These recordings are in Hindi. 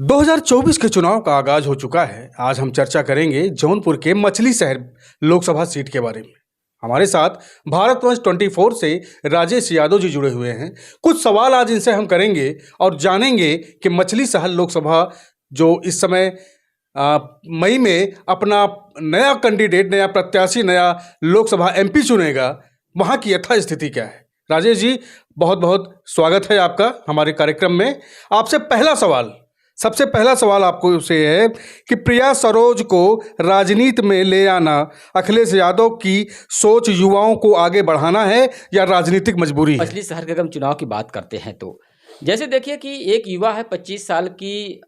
2024 के चुनाव का आगाज हो चुका है। आज हम चर्चा करेंगे जौनपुर के मछली शहर लोकसभा सीट के बारे में। हमारे साथ भारतवंश 24 से राजेश यादव जी जुड़े हुए हैं। कुछ सवाल आज इनसे हम करेंगे और जानेंगे कि मछली शहर लोकसभा जो इस समय मई में अपना नया कैंडिडेट, नया प्रत्याशी, नया लोकसभा एमपी चुनेगा, वहाँ की यथास्थिति क्या है। राजेश जी, बहुत बहुत स्वागत है आपका हमारे कार्यक्रम में। आपसे सबसे पहला सवाल आपको से है कि प्रिया सरोज को राजनीति में ले आना अखिलेश यादव की सोच युवाओं को आगे बढ़ाना है या राजनीतिक मजबूरी है? मछली शहर के अगर हम चुनाव की बात करते हैं तो जैसे देखिए कि एक युवा है, 25 साल की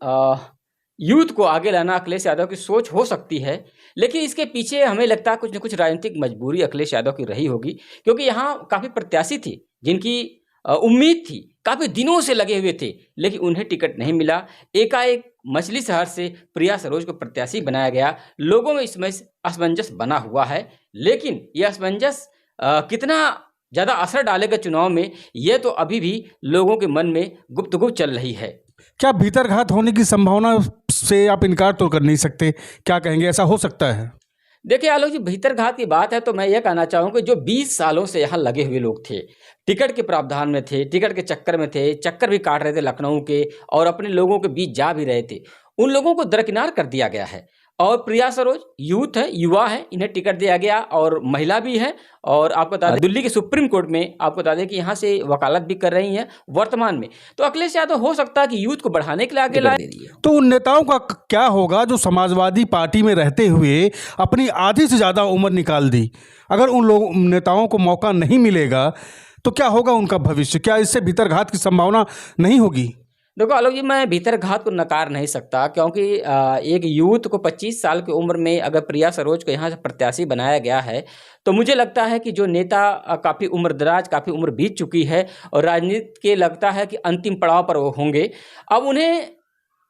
यूथ को आगे लाना अखिलेश यादव की सोच हो सकती है, लेकिन इसके पीछे हमें लगता है कुछ न कुछ राजनीतिक मजबूरी अखिलेश यादव की रही होगी, क्योंकि यहाँ काफ़ी प्रत्याशी थे जिनकी उम्मीद थी, काफ़ी दिनों से लगे हुए थे, लेकिन उन्हें टिकट नहीं मिला। एकाएक मछली शहर से प्रिया सरोज को प्रत्याशी बनाया गया। लोगों में इसमें असमंजस बना हुआ है, लेकिन यह असमंजस कितना ज़्यादा असर डालेगा चुनाव में, यह तो अभी भी लोगों के मन में गुप्तगू चल रही है। क्या भीतरघात होने की संभावना से आप इनकार तो कर नहीं सकते? क्या कहेंगे, ऐसा हो सकता है? देखिए आलोक जी, भीतरघात की बात है तो मैं ये कहना चाहूँगा कि जो 20 सालों से यहाँ लगे हुए लोग थे, टिकट के प्रावधान में थे, टिकट के चक्कर में थे, चक्कर भी काट रहे थे लखनऊ के और अपने लोगों के बीच जा भी रहे थे, उन लोगों को दरकिनार कर दिया गया है। और प्रिया सरोज यूथ है, युवा है, इन्हें टिकट दिया गया और महिला भी है। और आपको बता दें दिल्ली के सुप्रीम कोर्ट में आपको बता दें कि यहाँ से वकालत भी कर रही हैं वर्तमान में। तो अखिलेश यादव हो सकता है कि यूथ को बढ़ाने के लिए आगे ला दे रही है। तो उन नेताओं का क्या होगा जो समाजवादी पार्टी में रहते हुए अपनी आधी से ज़्यादा उम्र निकाल दी? अगर उन लोग नेताओं को मौका नहीं मिलेगा तो क्या होगा उनका भविष्य? क्या इससे भीतरघात की संभावना नहीं होगी? देखो आलोक जी, मैं भीतरघात को नकार नहीं सकता, क्योंकि एक यूथ को 25 साल की उम्र में अगर प्रिया सरोज को यहाँ से प्रत्याशी बनाया गया है, तो मुझे लगता है कि जो नेता काफ़ी उम्रदराज, काफ़ी उम्र बीत चुकी है और राजनीति के लगता है कि अंतिम पड़ाव पर वो होंगे। अब उन्हें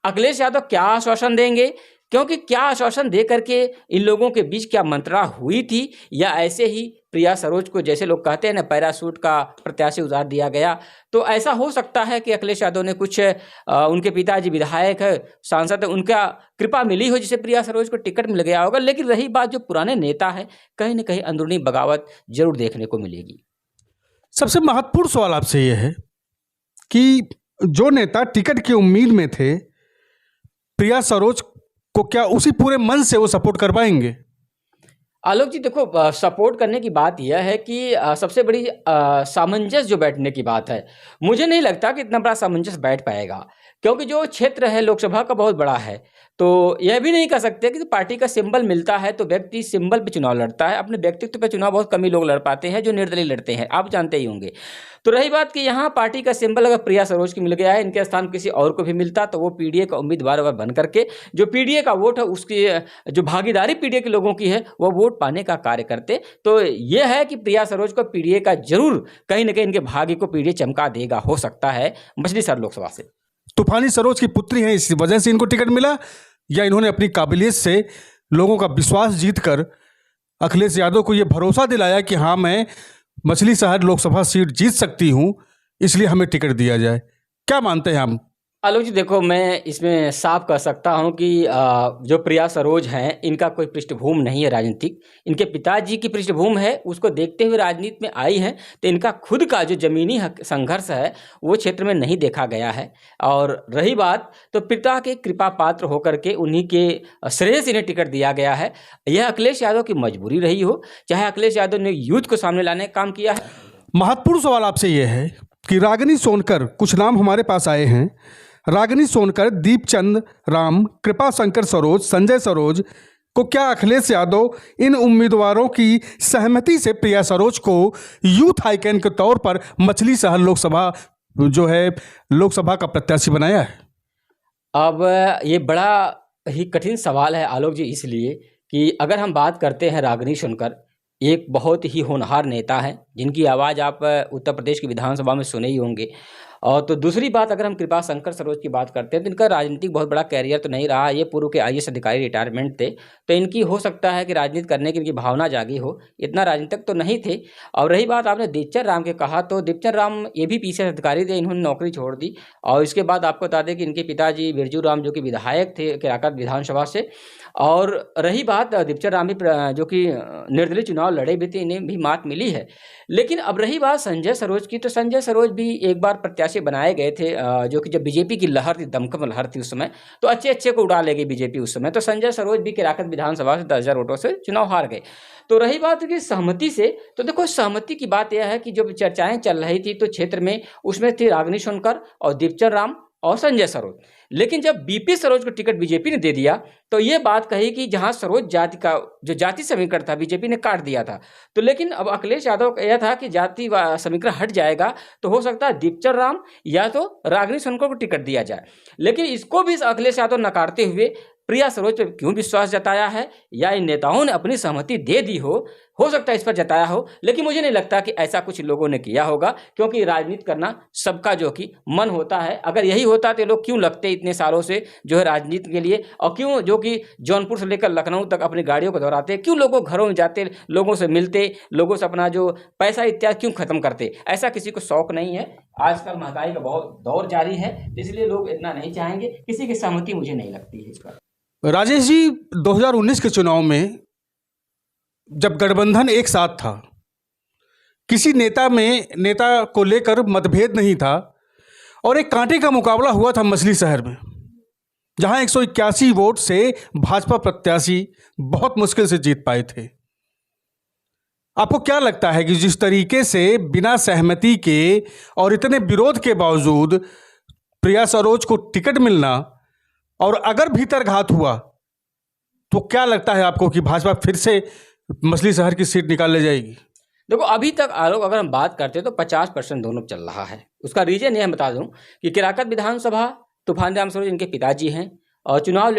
अखिलेश यादव क्या आश्वासन देंगे, क्योंकि क्या आश्वासन दे करके इन लोगों के बीच क्या मंत्रणा हुई थी, या ऐसे ही प्रिया सरोज को जैसे लोग कहते हैं ना पैराशूट का प्रत्याशी उतार दिया गया। तो ऐसा हो सकता है कि अखिलेश यादव ने कुछ उनके पिताजी विधायक है, सांसद है, उनका कृपा मिली हो जिसे प्रिया सरोज को टिकट मिल गया होगा। लेकिन रही बात जो पुराने नेता है, कहीं ना कहीं अंदरूनी बगावत जरूर देखने को मिलेगी। सबसे महत्वपूर्ण सवाल आपसे यह है कि जो नेता टिकट की उम्मीद में थे, प्रिया सरोज को क्या उसी पूरे मन से वो सपोर्ट कर पाएंगे? आलोक जी देखो, सपोर्ट करने की बात यह है कि सबसे बड़ी सामंजस्य जो बैठने की बात है, मुझे नहीं लगता कि इतना बड़ा सामंजस्य बैठ पाएगा, क्योंकि जो क्षेत्र है लोकसभा का बहुत बड़ा है। तो यह भी नहीं कह सकते कि पार्टी का सिंबल मिलता है तो व्यक्ति सिंबल पे चुनाव लड़ता है, अपने व्यक्तित्व पे चुनाव बहुत कम ही लोग लड़ पाते हैं जो निर्दलीय लड़ते हैं, आप जानते ही होंगे। तो रही बात कि यहाँ पार्टी का सिंबल अगर प्रिया सरोज की मिल गया है, इनके स्थान किसी और को भी मिलता तो वो पीडीए का उम्मीदवार बन करके जो पीडीए का वोट है, उसकी जो भागीदारी पीडीए के लोगों की है, वो वोट पाने का कार्य करते। तो ये है कि प्रिया सरोज को पीडीए का जरूर कहीं ना कहीं इनके भाग्य को पीडीए चमका देगा, हो सकता है मछली शहर लोकसभा से। तूफानी सरोज की पुत्री है, इसी वजह से इनको टिकट मिला, या इन्होंने अपनी काबिलियत से लोगों का विश्वास जीतकर अखिलेश यादव को ये भरोसा दिलाया कि हाँ, मैं मछली शहर लोकसभा सीट जीत सकती हूँ, इसलिए हमें टिकट दिया जाए? क्या मानते हैं हम? आलोक जी देखो, मैं इसमें साफ कह सकता हूं कि जो प्रिया सरोज हैं, इनका कोई पृष्ठभूमि नहीं है राजनीतिक। इनके पिताजी की पृष्ठभूमि है, उसको देखते हुए राजनीति में आई हैं। तो इनका खुद का जो जमीनी संघर्ष है वो क्षेत्र में नहीं देखा गया है। और रही बात तो पिता के कृपा पात्र होकर के उन्हीं के श्रेय से इन्हें टिकट दिया गया है। यह अखिलेश यादव की मजबूरी रही हो, चाहे अखिलेश यादव ने यूथ को सामने लाने का काम किया है। महत्वपूर्ण सवाल आपसे यह है कि रागिनी सोनकर, कुछ नाम हमारे पास आए हैं, रागिनी सोनकर, दीपचंद राम, कृपा शंकर सरोज, संजय सरोज को क्या अखिलेश यादव इन उम्मीदवारों की सहमति से प्रिया सरोज को यूथ आइकन के तौर पर मछली शहर लोकसभा जो है लोकसभा का प्रत्याशी बनाया है? अब ये बड़ा ही कठिन सवाल है आलोक जी, इसलिए कि अगर हम बात करते हैं रागिनी सोनकर, एक बहुत ही होनहार नेता है जिनकी आवाज़ आप उत्तर प्रदेश की विधानसभा में सुने ही होंगे। और तो दूसरी बात, अगर हम कृपा शंकर सरोज की बात करते हैं तो इनका राजनीतिक बहुत बड़ा कैरियर तो नहीं रहा। ये पूर्व के आईएएस अधिकारी रिटायरमेंट थे, तो इनकी हो सकता है कि राजनीति करने की इनकी भावना जागी हो, इतना राजनीतिक तो नहीं थे। और रही बात आपने दीपचंद राम के कहा, तो दीपचंद राम ये भी पीसीएस अधिकारी थे, इन्होंने नौकरी छोड़ दी। और इसके बाद आपको बता दें कि इनके पिताजी बिरजू राम जो कि विधायक थे केराकत विधानसभा से। और रही बात दीपचंद राम भी जो कि निर्दलीय चुनाव लड़े भी थे, इन्हें भी मात मिली है। लेकिन अब रही बात संजय सरोज की, तो संजय सरोज भी एक बार प्रत्याशी बनाए गए थे, जो कि जब बीजेपी की लहर थी, दमकम लहर थी उस समय, तो अच्छे अच्छे को उड़ा ले गई बीजेपी उस समय। तो संजय सरोज भी केराकत विधानसभा से 10,000 वोटों से चुनाव हार गए। तो रही बात की सहमति से, तो देखो सहमति की बात यह है कि जो चर्चाएं चल रही थी तो क्षेत्र में उसमें थी रागिनी सोनकर और दीपचंद राम और संजय सरोज। लेकिन जब बीपी सरोज को टिकट बीजेपी ने दे दिया तो ये बात कही कि जहां सरोज जाति का जो जाति समीकरण था बीजेपी ने काट दिया था। तो लेकिन अब अखिलेश यादव का यह था कि जाति समीकरण हट जाएगा तो हो सकता है दीपचंद राम या तो रागिनी सोनकर को टिकट दिया जाए। लेकिन इसको भी अखिलेश यादव नकारते हुए प्रिया सरोज पर क्यों विश्वास जताया है, या इन नेताओं ने अपनी सहमति दे दी हो सकता है इस पर जताया हो। लेकिन मुझे नहीं लगता कि ऐसा कुछ लोगों ने किया होगा, क्योंकि राजनीति करना सबका जो कि मन होता है। अगर यही होता तो लोग क्यों लगते इतने सालों से जो है राजनीति के लिए, और क्यों जो कि जौनपुर से लेकर लखनऊ तक अपनी गाड़ियों को दोहराते, क्यों लोगों घरों में जाते, लोगों से मिलते, लोगों से अपना जो पैसा इत्यादि क्यों खत्म करते। ऐसा किसी को शौक नहीं है। आजकल महंगाई का बहुत दौर जारी है, इसलिए लोग इतना नहीं चाहेंगे। किसी की सहमति मुझे नहीं लगती है इस पर। राजेश जी, 2019 के चुनाव में जब गठबंधन एक साथ था, किसी नेता को लेकर मतभेद नहीं था, और एक कांटे का मुकाबला हुआ था मछली शहर में, जहां 181 वोट से भाजपा प्रत्याशी बहुत मुश्किल से जीत पाए थे। आपको क्या लगता है कि जिस तरीके से बिना सहमति के और इतने विरोध के बावजूद प्रिया सरोज को टिकट मिलना, और अगर भीतर घात हुआ तो क्या लगता है आपको कि भाजपा फिर से मछली शहर की सीट निकाल ले जाएगी? देखो अभी तक आलोक अगर हम बात करते हैं तो 50% दोनों चल रहा है। उसका रीजन ये बता दूं कि केराकत विधानसभा तूफान राम सरोज इनके पिताजी हैं और चुनाव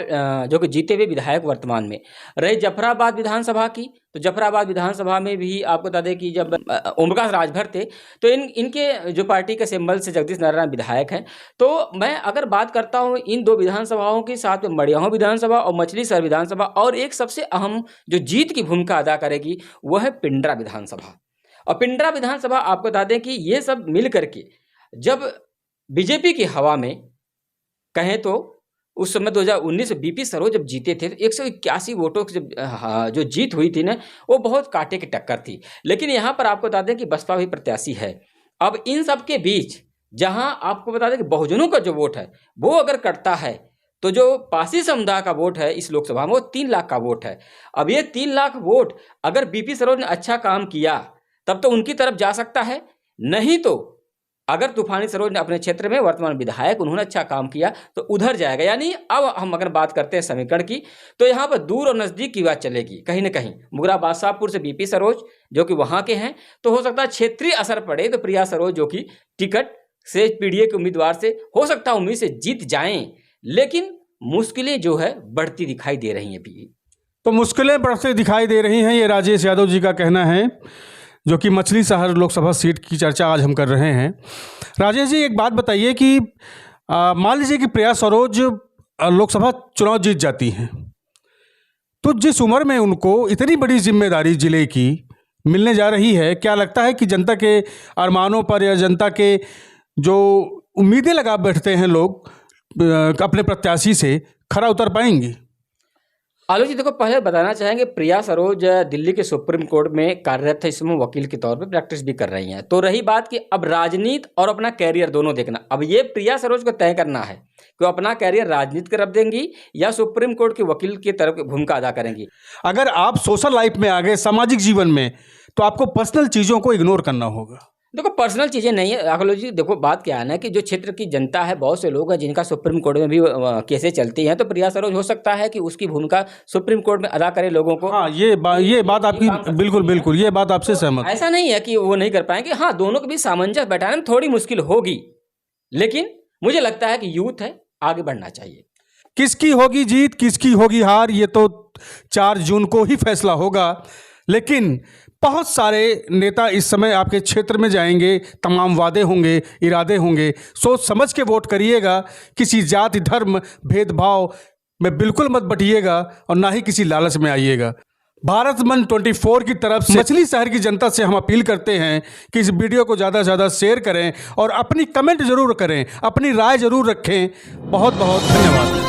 जो कि जीते हुए विधायक वर्तमान में। रही जफराबाद विधानसभा की, तो जफराबाद विधानसभा में भी आपको बता दें कि जब ओमप्रकाश राजभर थे तो इनके जो पार्टी के सिंबल से जगदीश नारायण विधायक हैं। तो मैं अगर बात करता हूं इन दो विधानसभाओं के साथ में मड़ियाहू विधानसभा और मछली शहर विधानसभा, और एक सबसे अहम जो जीत की भूमिका अदा करेगी वह है पिंडरा विधानसभा। और पिंडरा विधानसभा आपको बता दें कि ये सब मिल करके जब बीजेपी की हवा में कहें तो उस समय 2019 में बीपी सरोज जब जीते थे तो 181 वोटों की जो जीत हुई थी ना, वो बहुत कांटे की टक्कर थी। लेकिन यहाँ पर आपको बता दें कि बसपा भी प्रत्याशी है। अब इन सब के बीच जहाँ आपको बता दें कि बहुजनों का जो वोट है वो अगर कटता है तो जो पासी समुदाय का वोट है इस लोकसभा में वो 3 लाख का वोट है। अब ये 3 लाख वोट अगर बीपी सरोज ने अच्छा काम किया तब तो उनकी तरफ जा सकता है, नहीं तो अगर तूफानी सरोज ने अपने क्षेत्र में वर्तमान विधायक उन्होंने अच्छा काम किया तो उधर जाएगा। यानी अब हम अगर बात करते हैं समीकरण की तो यहाँ पर दूर और नज़दीक की बात चलेगी। कहीं ना कहीं मुगरा बादशाहपुर से बीपी सरोज जो कि वहाँ के हैं, तो हो सकता है क्षेत्रीय असर पड़े तो प्रिया सरोज जो कि टिकट से पीडीए के उम्मीदवार से हो सकता है उम्मीद से जीत जाएं। लेकिन मुश्किलें जो है बढ़ती दिखाई दे रही हैं। अभी तो मुश्किलें बढ़ती दिखाई दे रही हैं, ये राजेश यादव जी का कहना है, जो कि मछली शहर लोकसभा सीट की चर्चा आज हम कर रहे हैं। राजेश जी, एक बात बताइए कि मान लीजिए कि प्रिया सरोज लोकसभा चुनाव जीत जाती हैं, तो जिस उम्र में उनको इतनी बड़ी जिम्मेदारी जिले की मिलने जा रही है, क्या लगता है कि जनता के अरमानों पर या जनता के जो उम्मीदें लगा बैठते हैं लोग अपने प्रत्याशी से, खरा उतर पाएंगी? आलोक जी, देखो पहले बताना चाहेंगे प्रिया सरोज दिल्ली के सुप्रीम कोर्ट में कार्यरत है, इसमें वकील के तौर पे प्रैक्टिस भी कर रही हैं। तो रही बात कि अब राजनीति और अपना कैरियर दोनों देखना, अब ये प्रिया सरोज को तय करना है कि वो अपना कैरियर राजनीति की तरफ देंगी या सुप्रीम कोर्ट के वकील की तरफ भूमिका अदा करेंगी। अगर आप सोशल लाइफ में आ गए, सामाजिक जीवन में, तो आपको पर्सनल चीज़ों को इग्नोर करना होगा। देखो पर्सनल चीज़ें नहीं है आलोक जी। देखो बात क्या है ना कि जो क्षेत्र की जनता है, बहुत से लोग हैं जिनका सुप्रीम कोर्ट में भी केसेस चलती हैं, तो प्रिया सरोज हो सकता है कि उसकी भूमिका सुप्रीम कोर्ट में अदा करे लोगों को। हाँ, ये बात आपकी बिल्कुल ये बात आपसे सहमत। ऐसा नहीं है कि वो नहीं कर पाएंगे। हाँ, दोनों के बीच सामंजस्य बैठाने में थोड़ी मुश्किल होगी, लेकिन मुझे लगता है कि यूथ है, आगे बढ़ना चाहिए। किसकी होगी जीत, किसकी होगी हार, ये तो 4 जून को ही फैसला होगा। लेकिन बहुत सारे नेता इस समय आपके क्षेत्र में जाएंगे, तमाम वादे होंगे, इरादे होंगे। सोच समझ के वोट करिएगा। किसी जाति धर्म भेदभाव में बिल्कुल मत बटिएगा और ना ही किसी लालच में आइएगा। भारत मंच 24 की तरफ से मछली शहर की जनता से हम अपील करते हैं कि इस वीडियो को ज़्यादा से ज़्यादा शेयर करें और अपनी कमेंट ज़रूर करें, अपनी राय ज़रूर रखें। बहुत बहुत धन्यवाद।